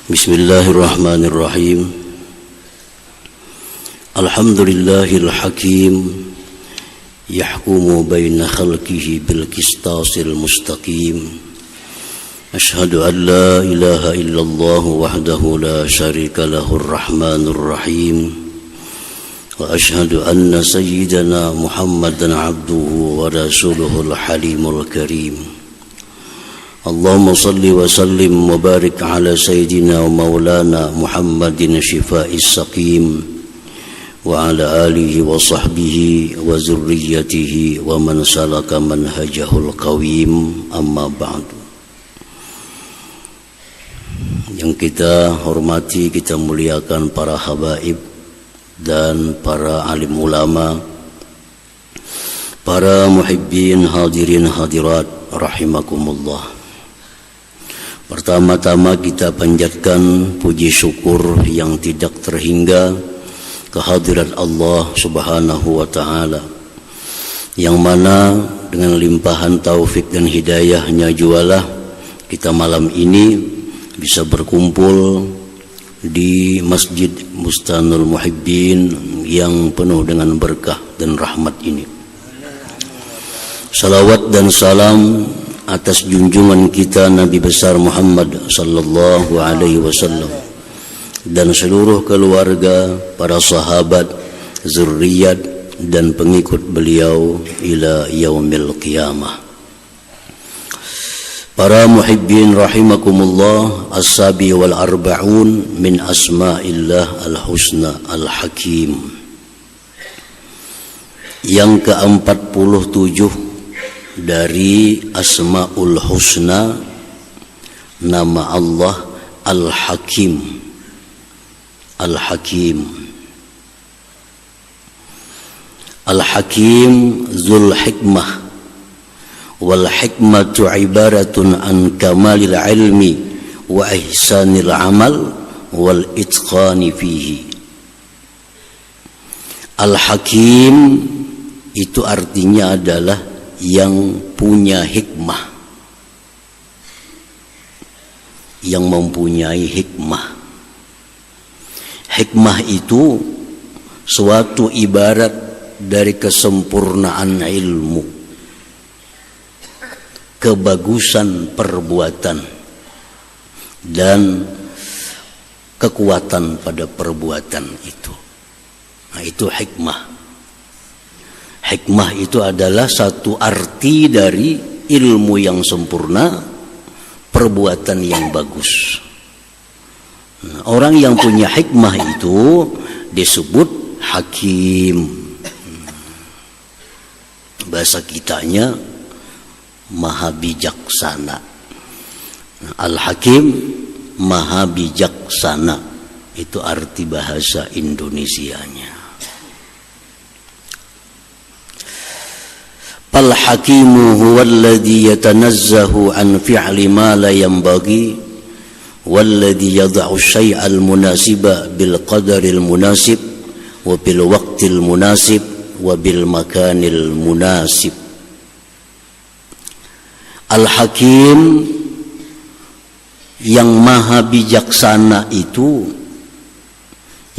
Bismillahirrahmanirrahim. Alhamdulillahil hakim yahkumu baina khalqihi bil qistasil mustaqim. Ashhadu an la ilaha illallah wahdahu la syarika lahur rahmanur rahim. Wa ashhadu anna sayyidana Muhammadan abduhu wa rasuluhul halimul karim. Allahumma salli wa sallim wa barik ala sayyidina wa maulana Muhammadin syifa'is saqim wa ala alihi wa sahbihi wa zurriyatihi wa man salaka manhajahul qawim, amma ba'du. Yang kita hormati, kita muliakan para habaib dan para alim ulama, para muhibbin hadirin hadirat rahimakumullah. Pertama-tama kita panjatkan puji syukur yang tidak terhingga kehadirat Allah Subhanahu wa ta'ala, yang mana dengan limpahan taufik dan hidayahnya jualah kita malam ini bisa berkumpul di Masjid Bustanul Muhibbin yang penuh dengan berkah dan rahmat ini. Salawat dan salam atas junjungan kita Nabi besar Muhammad sallallahu alaihi wasallam dan seluruh keluarga, para sahabat, zuriat dan pengikut beliau ila yaumil qiyamah. Para muhibbin rahimakumullah, as-sabi wal arba'un min asma'illah al-husna al-hakim. Yang ke-47 dari Asmaul Husna, nama Allah Al-Hakim. Al-Hakim, Al-Hakim Zul Hikmah. Wal hikmatu ibaratun an kamalil ilmi wa ihsanil amal wal itqani fihi. Al-Hakim itu artinya adalah yang punya hikmah, yang mempunyai hikmah. Hikmah itu suatu ibarat dari kesempurnaan ilmu, kebagusan perbuatan, dan kekuatan pada perbuatan itu. Nah, itu hikmah. Hikmah itu adalah satu arti dari ilmu yang sempurna, perbuatan yang bagus. Nah, orang yang punya hikmah itu disebut hakim. Bahasa kitanya maha bijaksana. Nah, Al-Hakim maha bijaksana, itu arti bahasa Indonesianya. Al-Hakimu huwallazi yatanazzahu an fi'li ma la yanbaghi wallazi yad'u syai'al munasiba bil qadaril munasib wa bil waqtil munasib wa bil makanil munasib. Al-Hakim yang maha bijaksana itu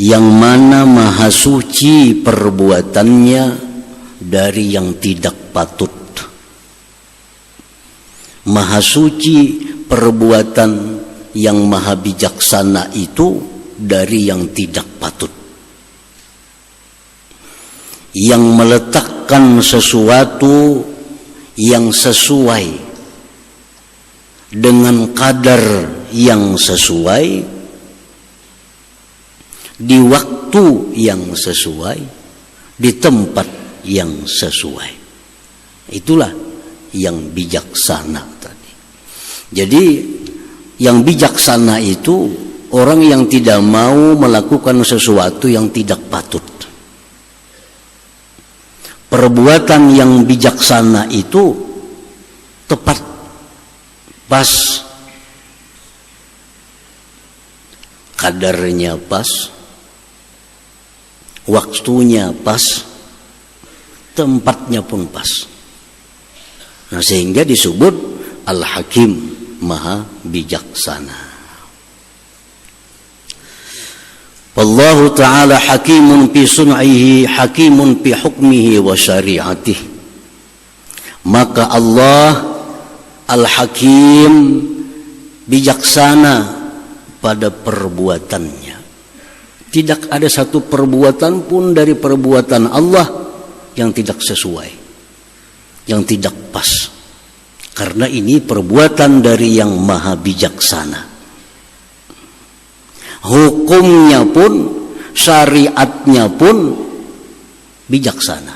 yang mana maha suci perbuatannya dari yang tidak patut. Maha suci perbuatan yang maha bijaksana itu dari yang tidak patut, yang meletakkan sesuatu yang sesuai dengan kadar yang sesuai, di waktu yang sesuai, di tempat yang sesuai. Itulah yang bijaksana tadi. Jadi yang bijaksana itu orang yang tidak mau melakukan sesuatu yang tidak patut. Perbuatan yang bijaksana itu tepat, pas, kadarnya pas, waktunya pas, tempatnya pun pas. Nah, sehingga disebut Al-Hakim, maha bijaksana. Wallahu ta'ala hakimun fi sun'ihi, hakimun fi hukmihi wa syari'atih. Maka Allah Al-Hakim, bijaksana pada perbuatannya. Tidak ada satu perbuatan pun dari perbuatan Allah yang tidak sesuai, yang tidak pas. Karena ini perbuatan dari yang maha bijaksana. Hukumnya pun, syariatnya pun bijaksana.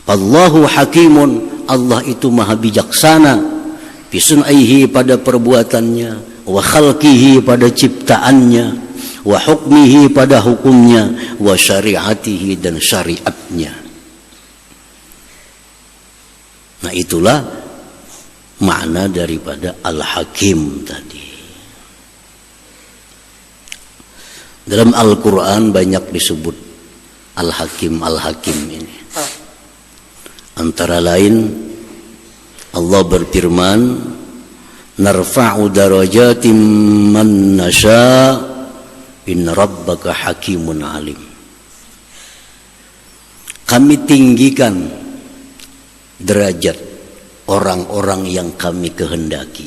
Allahu hakimun, Allah itu maha bijaksana, fi sun'ihi pada perbuatannya, wa khalqihi pada ciptaannya, wa hukmihi pada hukumnya, wa syariatihi dan syariatnya. Nah, itulah makna daripada Al-Hakim tadi. Dalam Al-Quran banyak disebut Al-Hakim, Al-Hakim ini. Antara lain Allah berfirman, narfa'u darajatim man nasha inna rabbaka hakimun alim. Kami tinggikan derajat orang-orang yang kami kehendaki,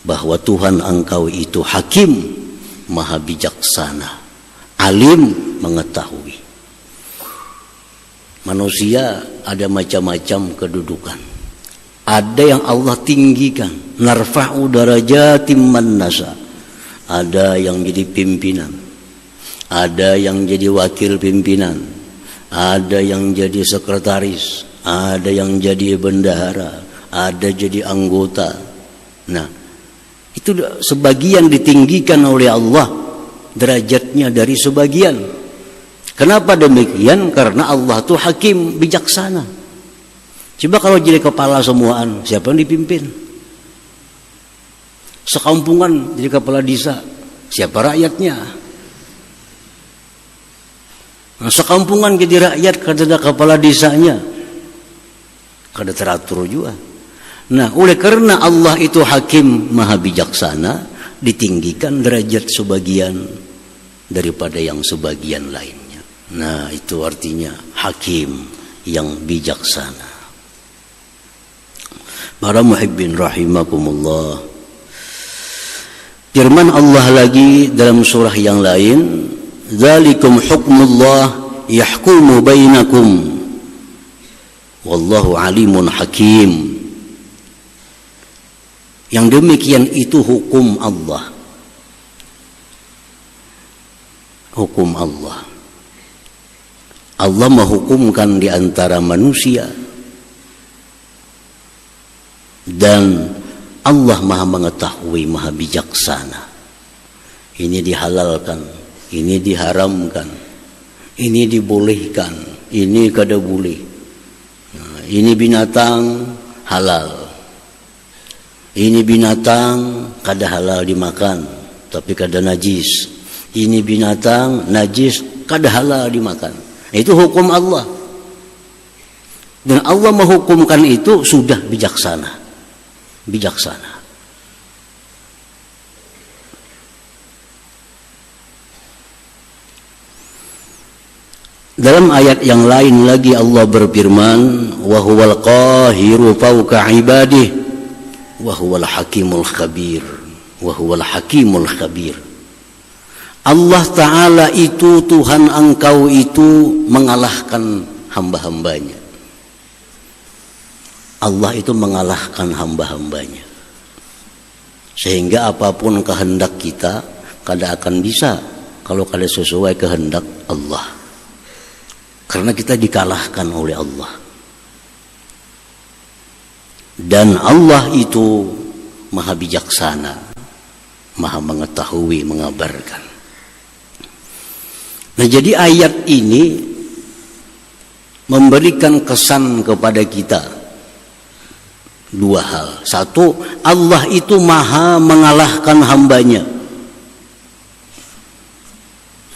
bahwa Tuhan engkau itu hakim, maha bijaksana, alim, mengetahui. Manusia ada macam-macam kedudukan. Ada yang Allah tinggikan, narfa'u darajatim man nasha. Ada yang jadi pimpinan, ada yang jadi wakil pimpinan, ada yang jadi sekretaris, ada yang jadi bendahara, ada jadi anggota. Nah, itu sebagian ditinggikan oleh Allah derajatnya dari sebagian. Kenapa demikian? Karena Allah itu hakim, bijaksana. Coba kalau jadi kepala semuaan, siapa yang dipimpin? Sekampungan jadi kepala desa, siapa rakyatnya? Nah, sekampungan jadi rakyat, kada kepala desanya, kada teratur juga. Nah, oleh karena Allah itu hakim, maha bijaksana, ditinggikan derajat sebagian daripada yang sebagian lainnya. Nah, itu artinya hakim, yang bijaksana. Para muhibbin rahimakumullah, firman Allah lagi dalam surah yang lain, dzalikum hukmullah yahkumu bainakum wallahu alimun hakim. Yang demikian itu hukum Allah. Hukum Allah. Allah menghukumkan di antara manusia, dan Allah maha mengetahui, maha bijaksana. Ini dihalalkan, ini diharamkan, ini dibolehkan, ini kada boleh. Nah, ini binatang halal, ini binatang kada halal dimakan, tapi kada najis. Ini binatang najis, kada halal dimakan. Itu hukum Allah. Dan Allah menghukumkan itu sudah bijaksana. Bijaksana. Dalam ayat yang lain lagi Allah berfirman, wa huwal qahiru fawqa ibadihi wa huwal hakimul khabir. Wa huwal hakimul khabir. Allah Ta'ala itu, Tuhan engkau itu mengalahkan hamba-hambanya. Allah itu mengalahkan hamba-hambanya. Sehingga apapun kehendak kita, kada akan bisa kalau kada sesuai kehendak Allah. Karena kita dikalahkan oleh Allah. Dan Allah itu maha bijaksana, maha mengetahui, mengabarkan. Nah, jadi ayat ini memberikan kesan kepada kita dua hal. Satu, Allah itu maha mengalahkan hambanya,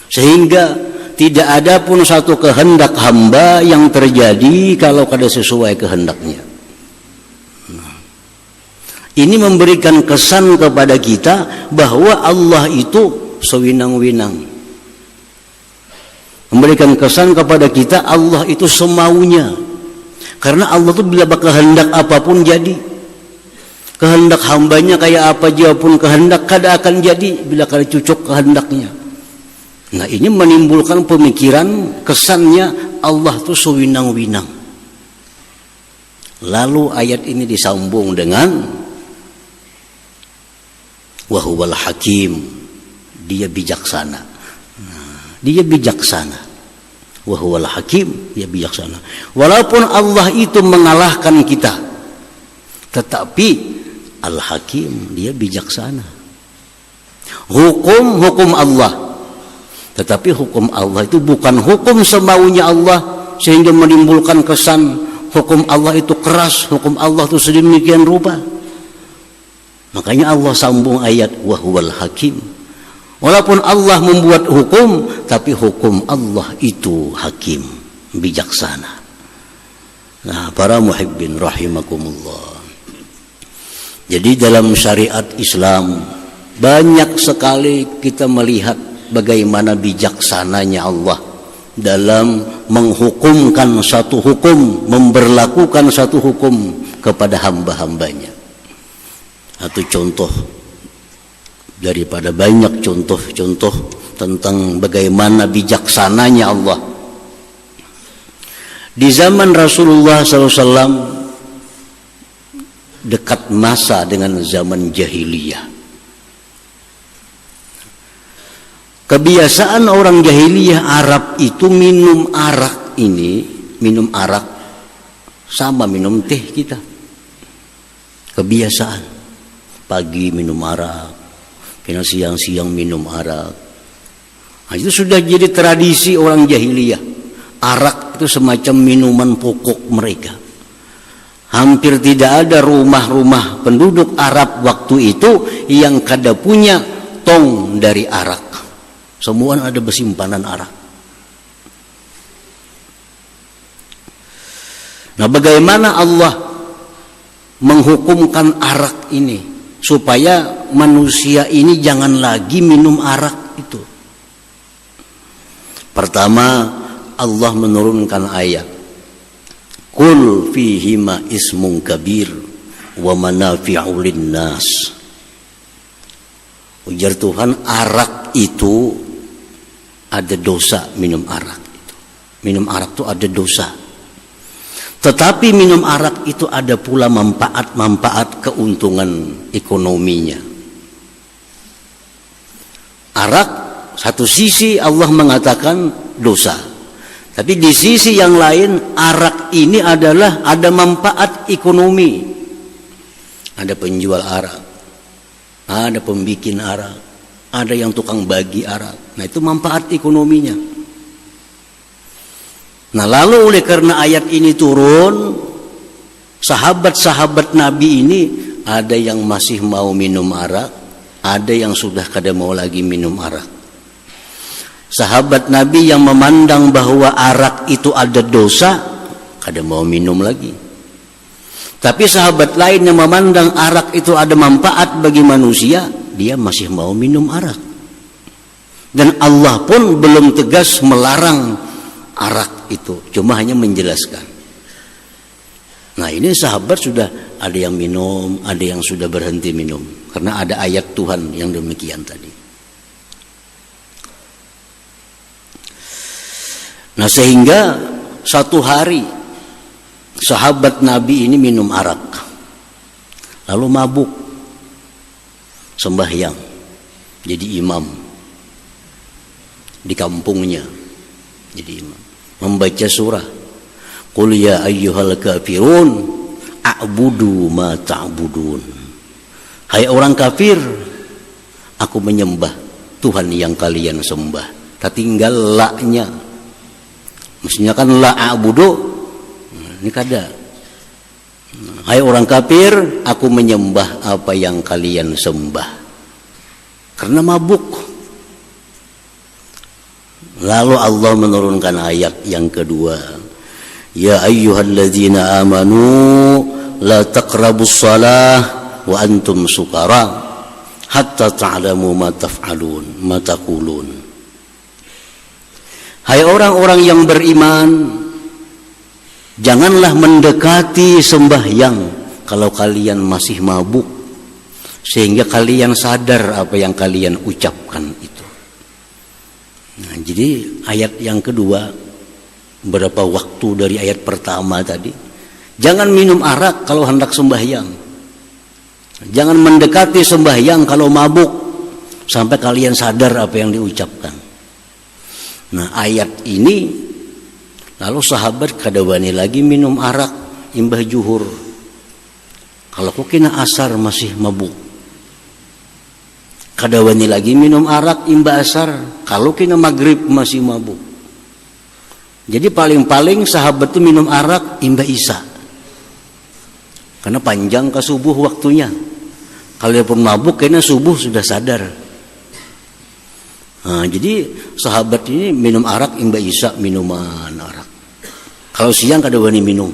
sehingga tidak ada pun satu kehendak hamba yang terjadi kalau kada sesuai kehendaknya. Ini memberikan kesan kepada kita bahwa Allah itu sewinang-winang. Memberikan kesan kepada kita Allah itu semaunya. Karena Allah itu bila berkehendak apapun jadi. Kehendak hambanya kayak apa aja pun kehendak kada akan jadi bila kada cocok kehendaknya. Nah, ini menimbulkan pemikiran kesannya Allah itu sewinang-winang. Lalu ayat ini disambung dengan wa huwal hakim, dia bijaksana. Dia bijaksana. Wa huwal hakim, dia bijaksana. Walaupun Allah itu mengalahkan kita, tetapi Al-Hakim, dia bijaksana. Hukum Allah, tetapi hukum Allah itu bukan hukum semaunya Allah sehingga menimbulkan kesan hukum Allah itu keras, hukum Allah itu sedemikian rupa. Makanya Allah sambung ayat wa huwal hakim. Walaupun Allah membuat hukum, tapi hukum Allah itu hakim, bijaksana. Nah, para muhibbin rahimakumullah. Jadi dalam syariat Islam banyak sekali kita melihat bagaimana bijaksananya Allah dalam menghukumkan satu hukum, memberlakukan satu hukum kepada hamba-hambanya. Atau contoh daripada banyak contoh-contoh tentang bagaimana bijaksananya Allah. Di zaman Rasulullah SAW dekat masa dengan zaman jahiliyah. Kebiasaan orang jahiliyah Arab itu minum arak sama minum teh kita. Kebiasaan. Pagi minum arak, kena siang-siang minum arak. Nah, itu sudah jadi tradisi orang jahiliyah. Arak itu semacam minuman pokok mereka. Hampir tidak ada rumah-rumah penduduk Arab waktu itu yang kada punya tong dari arak. Semua ada bersimpanan arak. Nah, bagaimana Allah menghukumkan arak ini supaya manusia ini jangan lagi minum arak itu? Pertama, Allah menurunkan ayat Qul fihima ismun kabir wa manafi'u linnas. Ujar Tuhan, arak itu ada dosa, minum arak itu. Minum arak itu ada dosa. Tetapi minum arak itu ada pula manfaat keuntungan ekonominya. Arak satu sisi Allah mengatakan dosa, tapi di sisi yang lain arak ini adalah ada manfaat ekonomi. Ada penjual arak, ada pembikin arak, ada yang tukang bagi arak. Nah, itu manfaat ekonominya. Nah, lalu oleh karena ayat ini turun, sahabat-sahabat Nabi ini ada yang masih mau minum arak, ada yang sudah kada mau lagi minum arak. Sahabat Nabi yang memandang bahwa arak itu ada dosa, kada mau minum lagi. Tapi sahabat lain yang memandang arak itu ada manfaat bagi manusia, dia masih mau minum arak. Dan Allah pun belum tegas melarang arak itu, cuma hanya menjelaskan. Nah, ini sahabat sudah ada yang minum, ada yang sudah berhenti minum karena ada ayat Tuhan yang demikian tadi. Nah, sehingga satu hari sahabat Nabi ini minum arak, lalu mabuk, sembahyang jadi imam di kampungnya, jadi imam membaca surah Qul ya ayyuhal kafirun a'budu ma ta'budun. Hai orang kafir, aku menyembah Tuhan yang kalian sembah. Tak tinggal la-nya. Mestinya kan la a'budu, ini kada. Hai orang kafir, aku menyembah apa yang kalian sembah. Karena mabuk. Lalu Allah menurunkan ayat yang kedua. Ya ayyuhalladzina amanu la taqrabus shalah wa antum sukara hatta ta'lamu ma taf'alun ma taqulun. Hai orang-orang yang beriman, janganlah mendekati sembahyang kalau kalian masih mabuk, sehingga kalian sadar apa yang kalian ucapkan itu. Nah, jadi ayat yang kedua, berapa waktu dari ayat pertama tadi, jangan minum arak kalau hendak sembahyang, jangan mendekati sembahyang kalau mabuk sampai kalian sadar apa yang diucapkan. Nah, ayat ini lalu sahabat kadawani lagi minum arak imbah juhur, kalau kok kena asar masih mabuk. Kadawani lagi minum arak imbah asar, kalau kena maghrib masih mabuk. Jadi paling-paling sahabat itu minum arak imbah isya, karena panjang ke subuh waktunya. Kalau pun mabuk kena subuh sudah sadar. Nah, jadi sahabat ini minum arak imbah isya minuman arak. Kalau siang kadawani minum.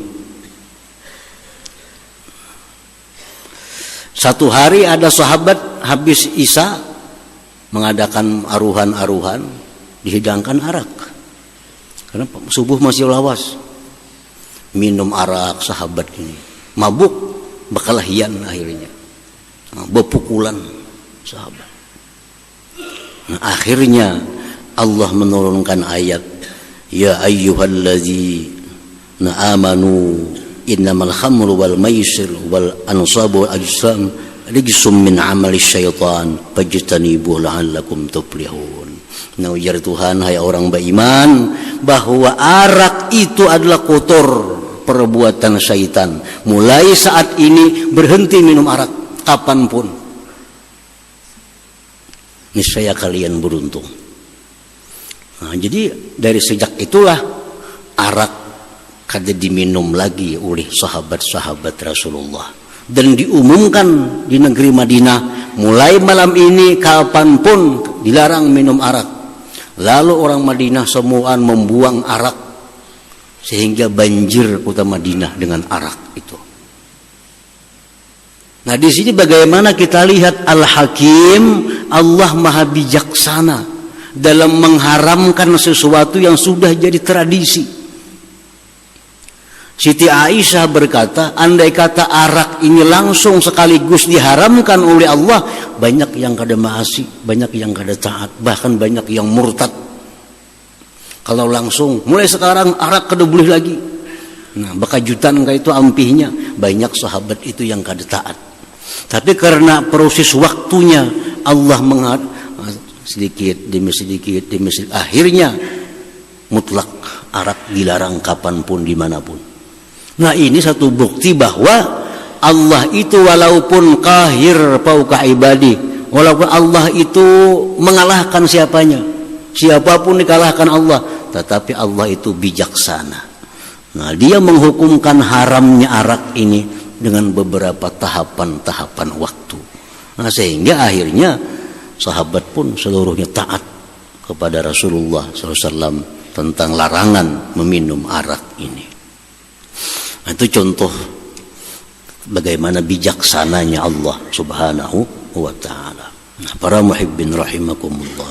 Satu hari ada sahabat habis isya mengadakan aruhan-aruhan, dihidangkan arak. Karena subuh masih lawas. Minum arak sahabat ini. Mabuk, berkelahian akhirnya. Berpukulan sahabat. Nah, akhirnya Allah menurunkan ayat, ya ayyuhalladzina amanu innamal khamru wal maisir wal ansabu wal ajsam rijsum min amali syaitan fajtanibuhu la'allakum tuflihun. Nah, ujar Tuhan, hai orang beriman, bahwa arak itu adalah kotor, perbuatan syaitan. Mulai saat ini berhenti minum arak kapanpun, niscaya kalian beruntung. Nah, jadi dari sejak itulah arak kada diminum lagi oleh sahabat-sahabat Rasulullah, dan diumumkan di negeri Madinah mulai malam ini kapanpun dilarang minum arak. Lalu orang Madinah semuaan membuang arak, sehingga banjir kota Madinah dengan arak itu. Nah, di sini bagaimana kita lihat Al-Hakim, Allah Maha Bijaksana dalam mengharamkan sesuatu yang sudah jadi tradisi. Siti Aisyah berkata, andai kata arak ini langsung sekaligus diharamkan oleh Allah, banyak yang kada maasi, banyak yang kada taat, bahkan banyak yang murtad. Kalau langsung mulai sekarang arak kada boleh lagi, nah bakajutan kayak itu ampihnya, banyak sahabat itu yang kada taat. Tapi karena proses waktunya Allah sedikit demi sedikit, akhirnya mutlak arak dilarang kapanpun dimanapun. Nah, ini satu bukti bahwa Allah itu walaupun qahir fauqa ibadi, walaupun Allah itu mengalahkan siapapun dikalahkan Allah, tetapi Allah itu bijaksana. Nah, dia menghukumkan haramnya arak ini dengan beberapa tahapan-tahapan waktu. Nah, sehingga akhirnya sahabat pun seluruhnya taat kepada Rasulullah SAW tentang larangan meminum arak ini. Nah, itu contoh bagaimana bijaksananya Allah Subhanahu wa ta'ala. Nah, para muhibbin rahimakumullah,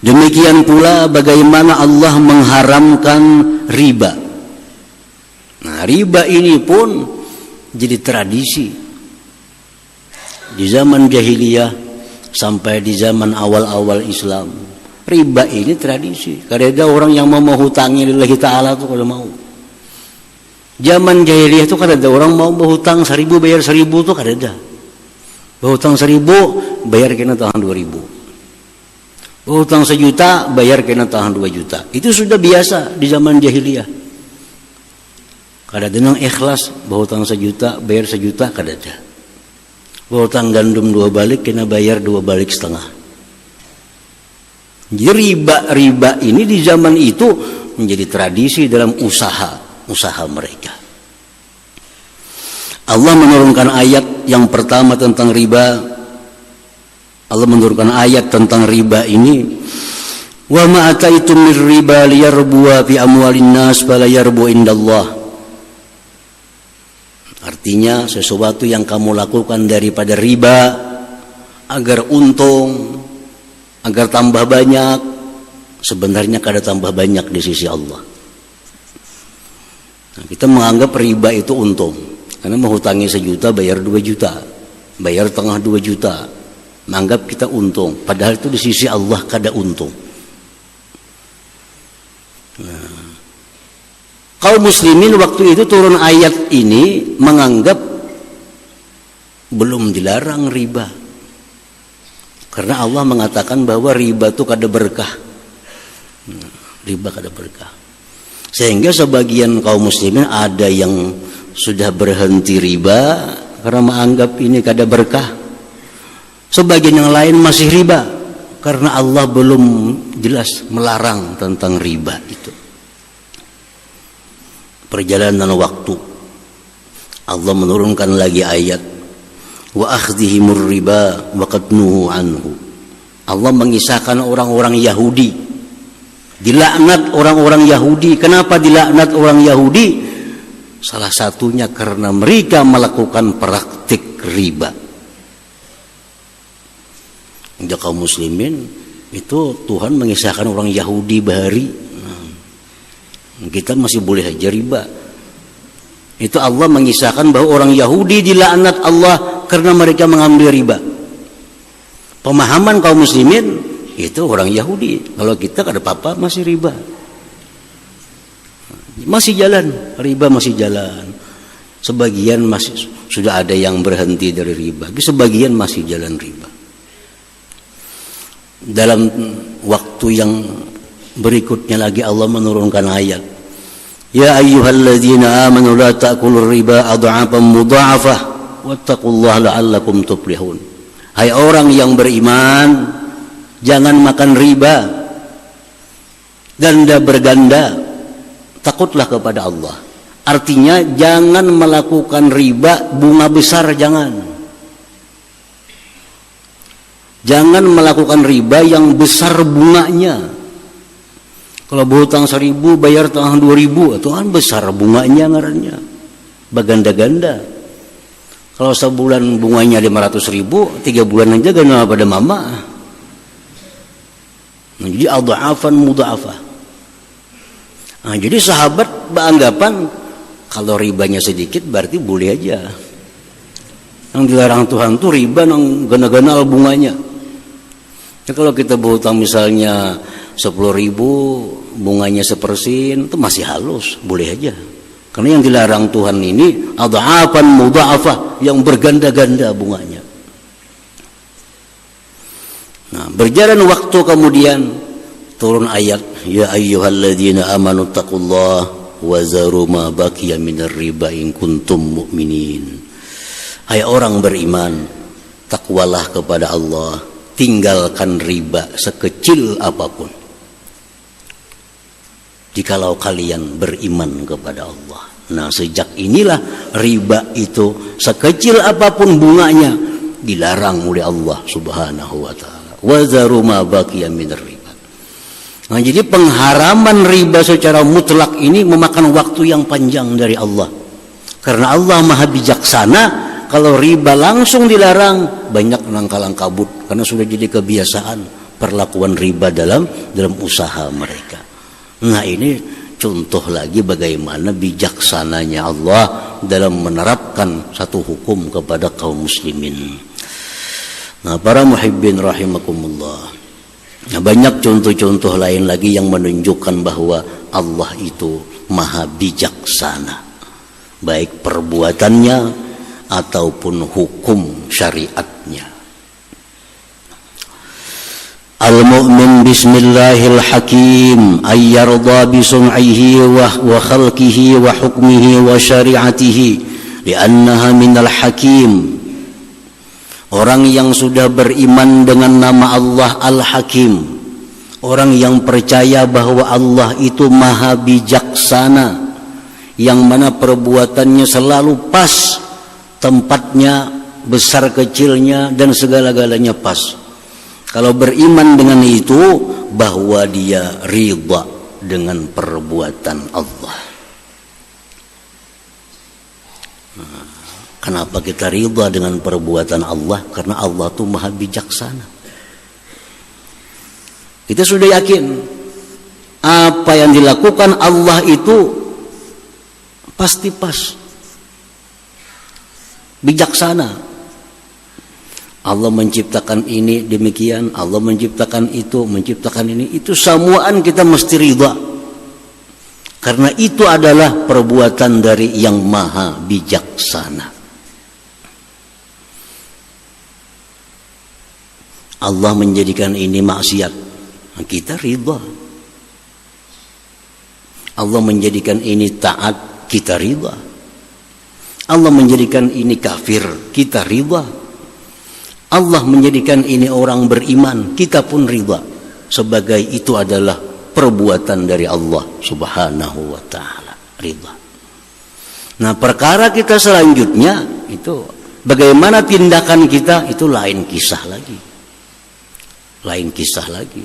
demikian pula bagaimana Allah mengharamkan riba. Nah, riba ini pun jadi tradisi di zaman jahiliyah sampai di zaman awal-awal Islam. Riba ini tradisi. Kada ada orang yang mau menghutangi lillahi ta'ala itu kada mau. Zaman jahiliyah itu kada ada orang mau berhutang 1.000 bayar 1.000 itu kada ada. Berhutang 1.000 bayar kena tahun 2.000. Berhutang 1 juta bayar kena tahun 2 juta. Itu sudah biasa di zaman jahiliyah. Kada ada nang ikhlas berhutang 1 juta bayar 1 juta kada ada. Berhutang gandum 2 balik kena bayar 2 balik setengah. Jadi riba ini di zaman itu menjadi tradisi dalam usaha mereka. Allah menurunkan ayat yang pertama tentang riba. Allah menurunkan ayat tentang riba ini, wa ma ataitum mir riba liyarbu fi amwalin nas fala yarbu indallah. Artinya sesuatu yang kamu lakukan daripada riba agar untung, agar tambah banyak, sebenarnya kada tambah banyak di sisi Allah. Nah, kita menganggap riba itu untung, karena menghutangi 1 juta bayar 2 juta, bayar tengah 2 juta, menganggap kita untung, padahal itu di sisi Allah kada untung. Nah, kaum muslimin waktu itu turun ayat ini menganggap belum dilarang riba, karena Allah mengatakan bahwa riba itu kada berkah. Riba kada berkah, sehingga sebagian kaum muslimin ada yang sudah berhenti riba karena menganggap ini kada berkah. Sebagian yang lain masih riba karena Allah belum jelas melarang tentang riba itu. Perjalanan waktu, Allah menurunkan lagi ayat wa akhdhihimur riba wa qad nuhu anhu. Allah mengisahkan orang-orang Yahudi, dilaknat orang-orang Yahudi. Kenapa dilaknat orang Yahudi? Salah satunya karena mereka melakukan praktik riba. Jadi kaum muslimin itu Tuhan mengisahkan orang Yahudi bahari. Kita masih boleh aja riba. Itu Allah mengisahkan bahwa orang Yahudi dilaknat Allah karena mereka mengambil riba. Pemahaman kaum muslimin itu orang Yahudi. Kalau kita kada apa-apa masih riba. Masih jalan, riba masih jalan. Sebagian masih sudah ada yang berhenti dari riba, sebagian masih jalan riba. Dalam waktu yang berikutnya lagi Allah menurunkan ayat, ya ayyuhalladzina amanu la ta'kulur riba adha'afan mudha'afah wattaqullaha la'allakum tuflihun. Hai orang yang beriman, jangan makan riba ganda berganda, takutlah kepada Allah. Artinya jangan melakukan riba bunga besar, jangan melakukan riba yang besar bunganya. Kalau berhutang 1.000 bayar tengah 2.000, itu kan besar bunganya ngarannya, baganda-ganda. Kalau sebulan bunganya 500.000, 3 bulan aja gana pada mama. Nah, jadi adha'afan mudha'afah. Nah, jadi sahabat beranggapan kalau ribanya sedikit berarti boleh aja. Yang dilarang Tuhan tuh riba yang gana-gana bunganya. Ya, kalau kita berhutang misalnya 10.000, bunganya 1%, itu masih halus, boleh aja. Karena yang dilarang Tuhan ini adha'afan mudha'afah, yang berganda-ganda bunganya. Nah, berjalan waktu kemudian turun ayat, ya ayyuhalladzina amanu taqullaha wa zaru ma baqiya minar riba in kuntum mu'minin. Hai orang beriman, takwalah kepada Allah, tinggalkan riba sekecil apapun, jikalau kalian beriman kepada Allah. Nah, sejak inilah riba itu sekecil apapun bunganya dilarang oleh Allah Subhanahu wa taala. Wa zaru ma baqiya minar riba. Nah, jadi pengharaman riba secara mutlak ini memakan waktu yang panjang dari Allah. Karena Allah Maha bijaksana, kalau riba langsung dilarang, banyak nangkalang kabut karena sudah jadi kebiasaan perlakuan riba dalam usaha mereka. Nah, ini contoh lagi bagaimana bijaksananya Allah dalam menerapkan satu hukum kepada kaum muslimin. Nah, para muhibbin rahimakumullah. Nah, banyak contoh-contoh lain lagi yang menunjukkan bahwa Allah itu maha bijaksana, baik perbuatannya ataupun hukum syariatnya. Al-mu'min bismillahil hakim ay yarda bi sun'ihi wa khalqihi wa hukmihi wa syari'atihi li'annaha minal hakim. Orang yang sudah beriman dengan nama Allah Al-Hakim, orang yang percaya bahwa Allah itu maha bijaksana, yang mana perbuatannya selalu pas tempatnya, besar kecilnya dan segala-galanya pas. Kalau beriman dengan itu, bahwa dia ridha dengan perbuatan Allah. Kenapa kita ridha dengan perbuatan Allah? Karena Allah itu maha bijaksana. Kita sudah yakin apa yang dilakukan Allah itu pasti pas, bijaksana. Allah menciptakan ini demikian, Allah menciptakan itu, menciptakan ini, itu semuaan kita mesti ridha. Karena itu adalah perbuatan dari yang maha bijaksana. Allah menjadikan ini maksiat, kita ridha. Allah menjadikan ini taat, kita ridha. Allah menjadikan ini kafir, kita ridha. Allah menjadikan ini orang beriman, kita pun ridha. Sebagai itu adalah perbuatan dari Allah subhanahu wa ta'ala, ridha. Nah, perkara kita selanjutnya itu bagaimana tindakan kita, itu lain kisah lagi. Lain kisah lagi.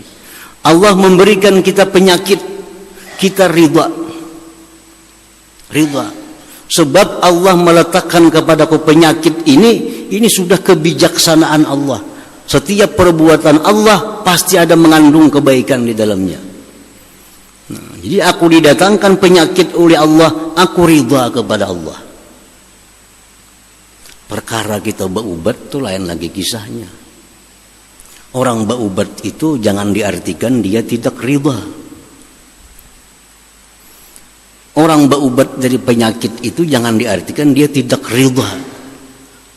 Allah memberikan kita penyakit, kita ridha. Ridha. Sebab Allah meletakkan kepadaku penyakit ini sudah kebijaksanaan Allah. Setiap perbuatan Allah pasti ada mengandung kebaikan di dalamnya. Nah, jadi aku didatangkan penyakit oleh Allah, aku ridha kepada Allah. Perkara kita berubat itu lain lagi kisahnya. Orang berubat itu jangan diartikan dia tidak ridha. Orang berubat dari penyakit itu jangan diartikan dia tidak ridha.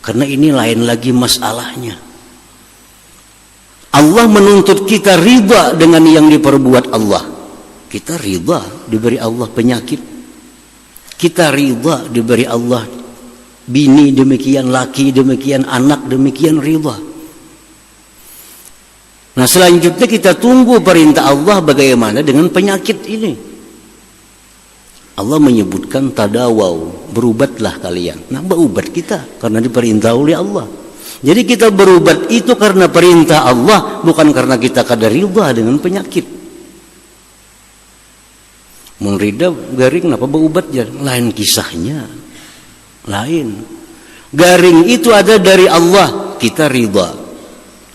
Karena ini lain lagi masalahnya. Allah menuntut kita ridha dengan yang diperbuat Allah. Kita ridha diberi Allah penyakit. Kita ridha diberi Allah bini demikian, laki demikian, anak demikian, ridha. Nah, selanjutnya kita tunggu perintah Allah bagaimana dengan penyakit ini. Allah menyebutkan tadawau, berubatlah kalian. Nah, berubat kita karena diperintah oleh Allah. Jadi kita berubat itu karena perintah Allah, bukan karena kita kadar ridha dengan penyakit. Mun ridha garing apa berubat ya? Lain kisahnya. Lain. Garing itu ada dari Allah, kita ridha.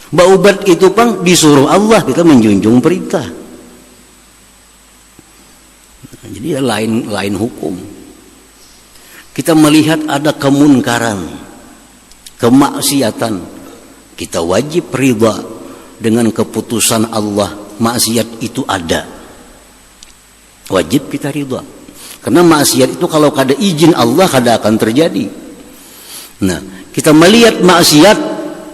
Berubat itu pang disuruh Allah, kita menjunjung perintah. Jadi lain hukum. Kita melihat ada kemunkaran, kemaksiatan, kita wajib ridha dengan keputusan Allah. Maksiat itu ada, wajib kita ridha. Karena maksiat itu kalau kada izin Allah kada akan terjadi. Nah, kita melihat maksiat,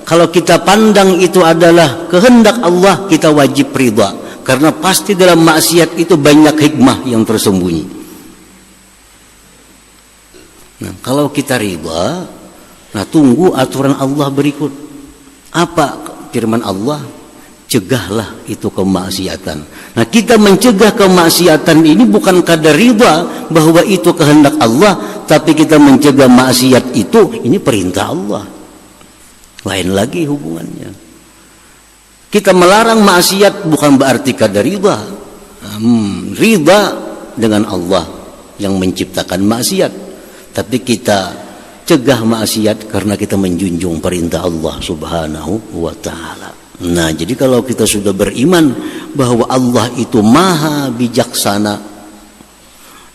kalau kita pandang itu adalah kehendak Allah, kita wajib ridha. Karena pasti dalam maksiat itu banyak hikmah yang tersembunyi. Nah, kalau kita ridha, nah tunggu aturan Allah berikut. Apa firman Allah? Cegahlah itu kemaksiatan. Nah, kita mencegah kemaksiatan ini bukan kadar ridha bahwa itu kehendak Allah, tapi kita mencegah maksiat itu, ini perintah Allah. Lain lagi hubungannya. Kita melarang maksiat bukan berarti kadar ridha. Ridha dengan Allah yang menciptakan maksiat. Tapi kita cegah maksiat karena kita menjunjung perintah Allah subhanahu wa ta'ala. Nah, jadi kalau kita sudah beriman bahwa Allah itu maha bijaksana,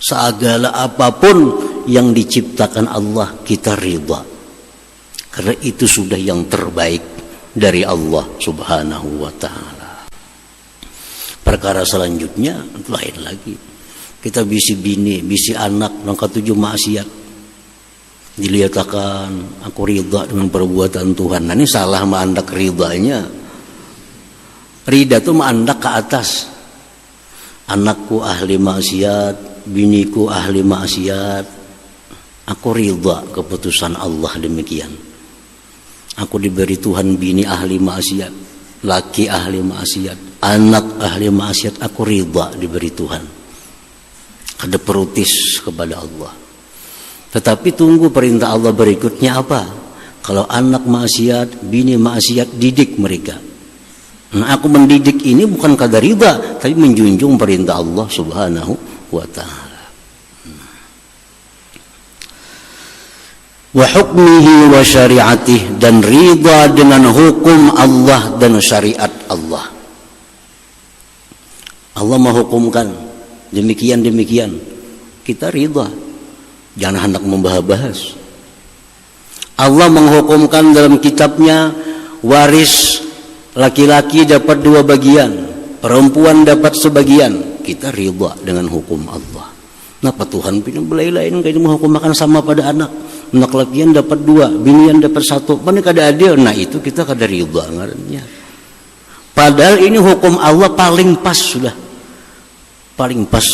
segala apapun yang diciptakan Allah kita ridha. Karena itu sudah yang terbaik dari Allah subhanahu wa ta'ala. Perkara selanjutnya lain lagi. Kita bisi bini, bisi anak, nangka tujuh maksiat. Dilihatkan aku ridha dengan perbuatan Tuhan. Nah, ini salah mandak ridhanya. Ridha itu mandak ke atas. Anakku ahli maksiat, biniku ahli maksiat. Aku ridha keputusan Allah demikian. Aku diberi Tuhan bini ahli maksiat, laki ahli maksiat, anak ahli maksiat, aku ridha diberi Tuhan. Ada perutis kepada Allah. Tetapi tunggu perintah Allah berikutnya apa? Kalau anak maksiat, bini maksiat, didik mereka. Nah, aku mendidik ini bukan kadar ridha, tapi menjunjung perintah Allah subhanahu wa ta'ala. wa hukmihi wa syariatih, dan ridha dengan hukum Allah dan syariat Allah. Allah menghukumkan demikian, kita ridha, jangan hendak membahas. Allah menghukumkan dalam kitabnya waris laki-laki dapat 2 bagian, perempuan dapat sebagian, kita ridha dengan hukum Allah. Kenapa Tuhan punya belai-lain kayak menghukumkan sama pada anak lakian dapat 2, binian dapat 1, mana kada adil? Nah itu kita kada ridha ngarannya. Padahal ini hukum Allah paling pas, sudah paling pas.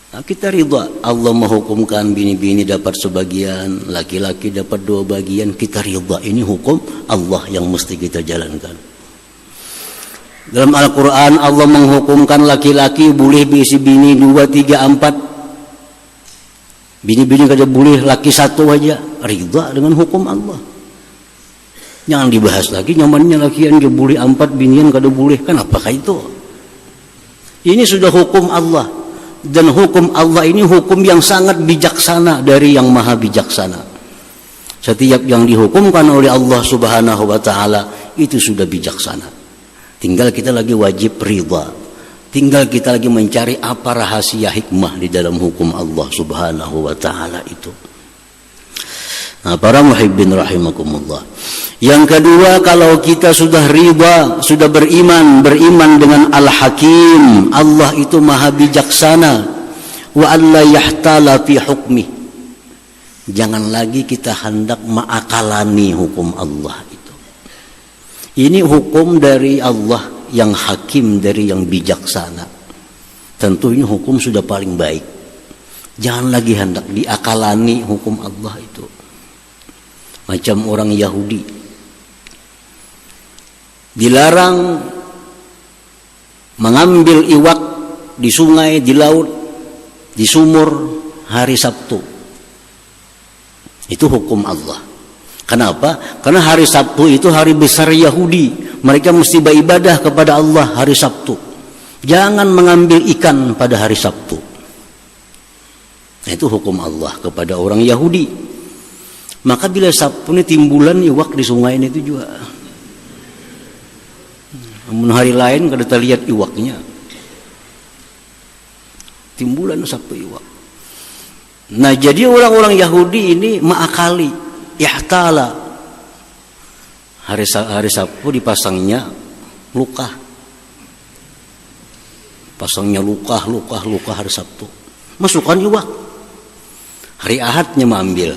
Nah, kita ridha. Allah menghukumkan bini-bini dapat sebagian, laki-laki dapat 2 bagian, kita ridha. Ini hukum Allah yang mesti kita jalankan. Dalam Al-Quran Allah menghukumkan laki-laki boleh berisi bini 2, 3, 4. Bini-bini kada boleh, laki 1 aja. Ridha dengan hukum Allah. Jangan dibahas lagi, nyamannya lakian dia boleh 4, binian kada boleh. Kenapakah itu? Ini sudah hukum Allah. Dan hukum Allah ini hukum yang sangat bijaksana dari yang maha bijaksana. Setiap yang dihukumkan oleh Allah subhanahu wa ta'ala itu sudah bijaksana. Tinggal kita lagi wajib ridha. Tinggal kita lagi mencari apa rahasia hikmah di dalam hukum Allah subhanahu wa ta'ala itu. Nah, para muhibbin rahimakumullah. Yang kedua, kalau kita sudah ridha, sudah beriman dengan Al-Hakim, Allah itu maha bijaksana, wa alla yahtala fi hukmi. Jangan lagi kita hendak mengakalani hukum Allah itu. Ini hukum dari Allah yang hakim, dari yang bijaksana. Tentu ini hukum sudah paling baik. Jangan lagi hendak diakalani hukum Allah itu. Macam orang Yahudi dilarang mengambil iwak di sungai, di laut, di sumur hari Sabtu. Itu hukum Allah. Kenapa? Karena hari Sabtu itu hari besar Yahudi. Mereka mesti beribadah kepada Allah hari Sabtu. Jangan mengambil ikan pada hari Sabtu. Nah, itu hukum Allah kepada orang Yahudi. Maka bila Sabtu ini timbulan iwak di sungai ini itu juga. Namun hari lain kada terlihat iwaknya. Timbulan Sabtu iwak. Nah, jadi orang-orang Yahudi ini mengakali, ihtala. Hari Sabtu dipasangnya luka. Pasangnya luka hari Sabtu. Masukkan iwak. Hari Ahadnya mengambil.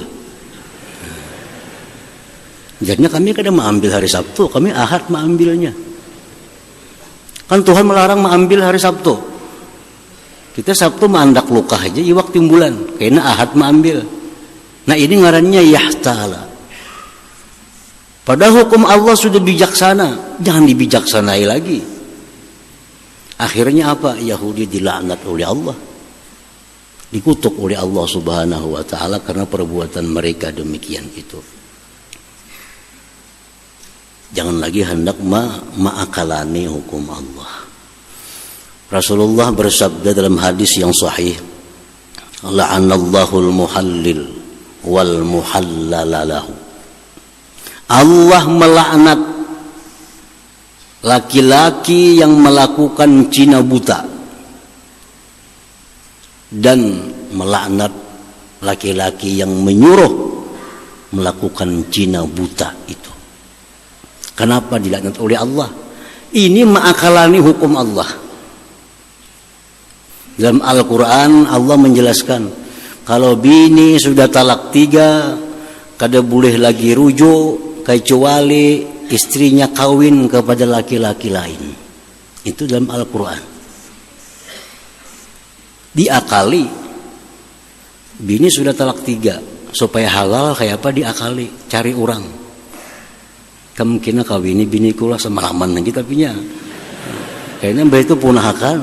Jadinya kami kada mengambil hari Sabtu, kami Ahad mengambilnya. Kan Tuhan melarang mengambil hari Sabtu. Kita Sabtu menandak luka aja, iwak timbulan. Karena Ahad mengambil. Nah ini ngarannya yahtala. Padahal hukum Allah sudah bijaksana. Jangan dibijaksanai lagi. Akhirnya apa? Yahudi dilaknat oleh Allah. Dikutuk oleh Allah subhanahu wa ta'ala karena perbuatan mereka demikian itu. Jangan lagi hendak ma'akalani hukum Allah. Rasulullah bersabda dalam hadis yang sahih, la'anallahul muhallil wal muhallalalahu. Allah melaknat laki-laki yang melakukan zina buta dan melaknat laki-laki yang menyuruh melakukan zina buta itu. Kenapa dilaknat oleh Allah? Ini mengakalani hukum Allah. Dalam Al-Quran Allah menjelaskan, kalau bini sudah talak 3, kada boleh lagi rujuk kecuali istrinya kawin kepada laki-laki lain. Itu dalam Al-Quran. Diakali. Bini sudah talak 3, supaya halal kayak apa diakali, cari orang. Kemungkinan kawini bini kula semalaman lagi tapinya. Kayaknya mbak itu punahakan,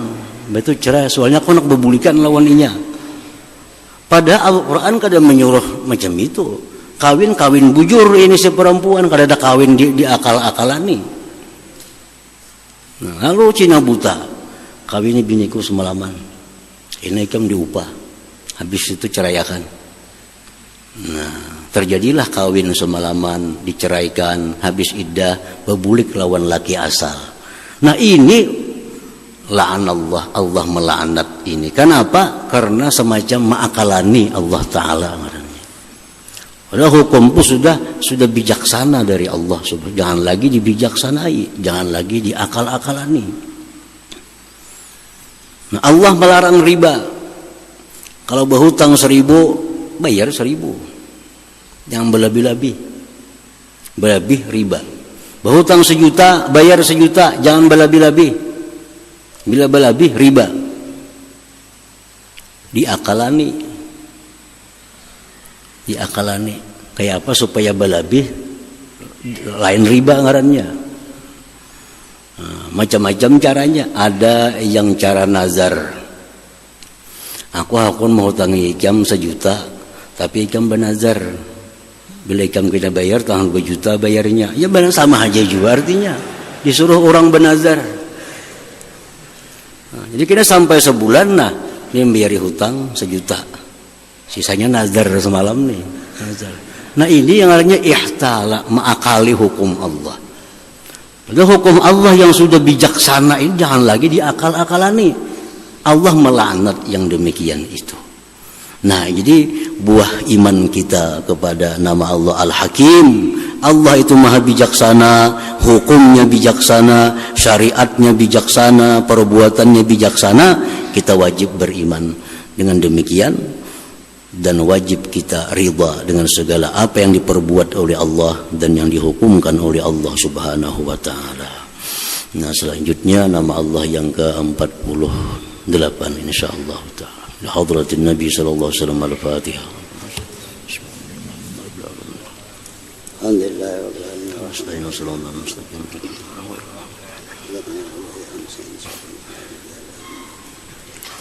mbak itu cerai, soalnya aku nak bebulikan lawan inya. Padahal Al-Quran kada menyuruh macam itu. Kawin bujur ini si perempuan, kada ada kawin di akal-akalan nih. Nah, lalu Cina buta, kawini biniku semalaman. Ini kam diupah. Habis itu ceraikan. Nah, terjadilah kawin semalaman, diceraikan, habis iddah, bebulik lawan laki asal. Nah ini la'anallah, Allah melaknat ini. Kenapa? Karena semacam ma'akalani Allah Ta'ala. Padahal hukum pun sudah bijaksana dari Allah. Jangan lagi dibijaksanai, jangan lagi diakal-akalani. Nah, Allah melarang riba. Kalau berhutang 1.000, bayar 1.000. Jangan berlebih-lebih. Berlebih riba. Berhutang 1 juta, bayar 1 juta, jangan berlebih-lebih. Bila berlebih riba. Diakalani. Kayak apa supaya berlebih? Lain riba ngarannya. Nah, macam-macam caranya. Ada yang cara nazar. Aku mau hutangi ikam 1 juta, tapi ikam bernazar. Bila ikam kita bayar, tahun 2 juta bayarnya. Ya benar, sama aja juga artinya. Disuruh orang bernazar. Nah, jadi kita sampai sebulan, nah dia membayari hutang 1 juta. Sisanya nazar semalam nih. Nazar. Nah ini yang artinya ihtala, mengakali hukum Allah. Padahal hukum Allah yang sudah bijaksana ini jangan lagi diakal-akalani. Allah melaknat yang demikian itu. Nah, jadi buah iman kita kepada nama Allah Al-Hakim. Allah itu maha bijaksana, hukumnya bijaksana, syariatnya bijaksana, perbuatannya bijaksana. Kita wajib beriman dengan demikian dan wajib kita ridha dengan segala apa yang diperbuat oleh Allah dan yang dihukumkan oleh Allah Subhanahu wa taala. Nah, selanjutnya nama Allah yang ke-48 insyaallah taala. Hadratin Nabi sallallahu alaihi wasallam al-Fatihah. Alhamdulillah rabbil alamin.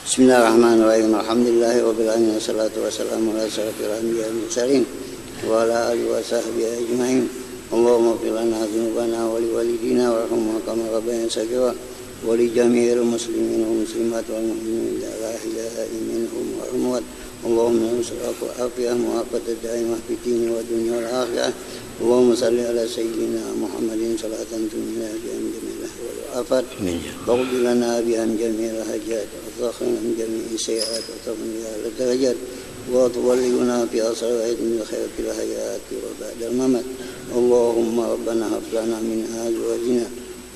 Bismillahirrahmanirrahim. Alhamdulillahi rabbil alamin. Wassalatu wassalamu ala asyrafil anbiya'i wal mursalin wa ala alihi wa sahbihi ajma'in. Allahumma ighfir lana dzunubana wa liwalidina warhamhum kama rabbayana shaghira. ولجميع المسلمين والمسلمات والمؤمنين الأحياء منهم والأموات اللهم انصر وعافية مؤقتة الدائمة في الدين والدنيا والآخرة اللهم صل على سيدنا محمد صلاة تمنى بها من جميع الأهوال والآفات واغفر لنا بها من جميع الحاجات وتطهرنا من جميع السيئات وترفعنا بها على الدرجات وتبلغنا في أسرار من الخير في الحياة وبعد الممات اللهم ربنا هب لنا من أزواجنا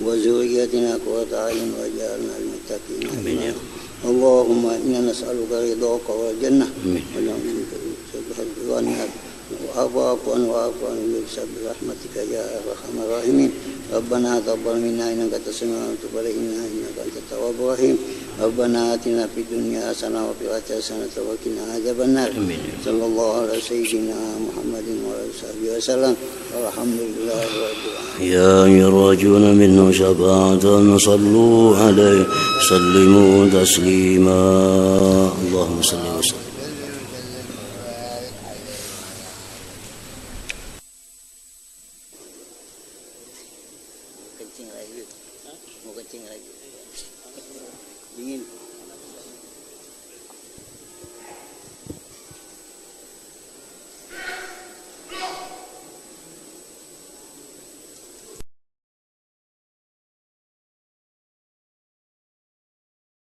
وذريتنا قرة أعين واجعلنا للمتقين إماما اللهم إنا نسألك رضاك والجنة ونعوذ بك من سخطك والنار وعفو عنه برحمتك يا أرحم الراحمين ربنا تقبل منا إنك تسمع وتب علينا إنك أنت التواب الرحيم ربنا آتنا في الدنيا حسنة وفي الآخرة حسنة وقنا عذاب النار صلى الله على سيدنا محمد وعلى آله وصحبه وسلم والحمد لله رب العالمين. يا يراجون منه شفاعة صلوا عليه سلموا تسليما اللهم صل وسلم. Mau kencing lagi? Dingin.